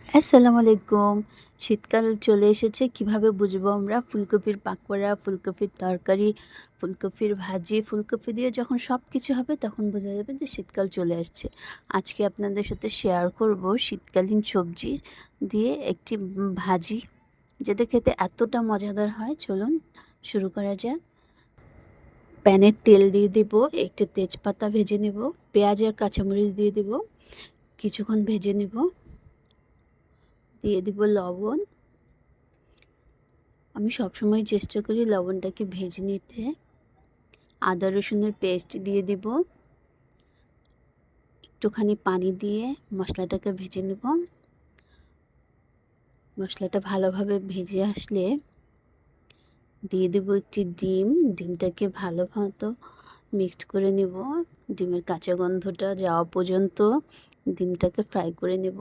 আসসালামু আলাইকুম। শীতকাল চলে এসেছে। কিভাবে বুঝবো আমরা? ফুলকপির পাকোড়া, ফুলকপির তরকারি, ফুলকপির ভাজি, ফুলকপি দিয়ে যখন সবকিছু হবে তখন বোঝা যাবে যে শীতকাল চলে আসছে। আজকে আপনাদের সাথে শেয়ার করব শীতকালীন সবজি দিয়ে একটি ভাজি, যেটা খেতে এতটা মজাদার হয়। চলুন শুরু করা যাক। প্যানে তেল দিয়ে দেব, একটু তেজপাতা ভেজে নেব, পেঁয়াজ আর কাঁচামরিচ দিয়ে দেব, কিছুক্ষণ ভেজে নেব। দিয়ে দিব লবণ। আমি সবসময় চেষ্টা করি লবণটাকে ভেজে নিতে। আদা রসুনের পেস্ট দিয়ে দিব। একটুখানি পানি দিয়ে মশলাটাকে ভেজে নেব। মশলাটা ভালোভাবে ভেজে আসলে দিয়ে দেব একটি ডিম। ডিমটাকে ভালো মতো মিক্সড করে নেব। ডিমের কাঁচা গন্ধটা যাওয়া পর্যন্ত ডিমটাকে ফ্রাই করে নেব।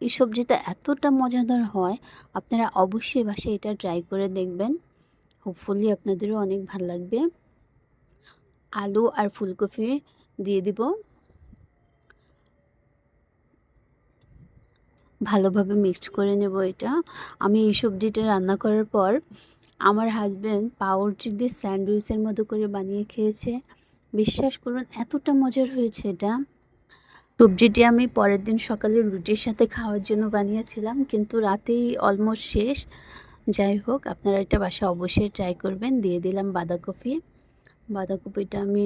এই সবজিটা এতটা মজাদার হয়, আপনারা অবশ্যই বাসায় এটা ট্রাই করে দেখবেন। হোপফুলি আপনাদেরও অনেক ভালো লাগবে। আলু আর ফুলকপি দিয়ে দিব। ভালোভাবে মিক্সড করে নেব এটা। আমি এই সবজিটা রান্না করার পর আমার হাসব্যান্ড পাউরুটি দিয়ে স্যান্ডউইচের মতো করে বানিয়ে খেয়েছে। বিশ্বাস করুন এতটা মজার হয়েছে এটা। সবজিটি আমি পরের দিন সকালে রুটির সাথে খাওয়ার জন্য বানিয়েছিলাম, কিন্তু রাতেই অলমোস্ট শেষ। যাই হোক, আপনারা এটা বাসায় অবশ্যই ট্রাই করবেন। দিয়ে দিলাম বাঁধাকপি। বাঁধাকপিটা আমি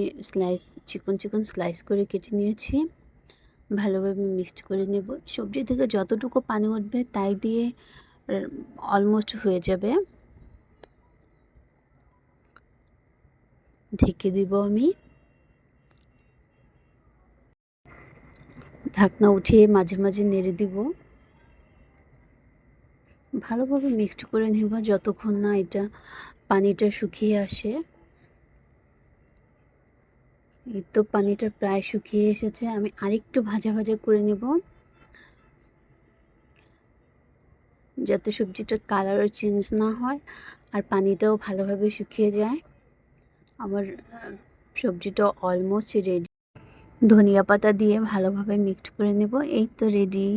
চিকন চিকন স্লাইস করে কেটে নিয়েছি। ভালোভাবে মিক্সড করে নেব। সবজি থেকে যতটুকু পানি উঠবে তাই দিয়ে অলমোস্ট হয়ে যাবে। ঢেকে দিব আমি। ঢাকনা উঠিয়ে মাঝে মাঝে নেড়ে দিব। ভালোভাবে মিক্সড করে নেব যতক্ষণ না এটা পানিটা শুকিয়ে আসে। এই তো পানিটা প্রায় শুকিয়ে এসেছে। আমি আরেকটু ভাজা ভাজা করে নেব, যাতে সবজিটার কালারও চেঞ্জ না হয় আর পানিটাও ভালোভাবে শুকিয়ে যায়। আমার সবজিটা অলমোস্ট রেডি। ধনিয়া পাতা দিয়ে ভালোভাবে মিক্সড করে নেব। এই তো রেডি।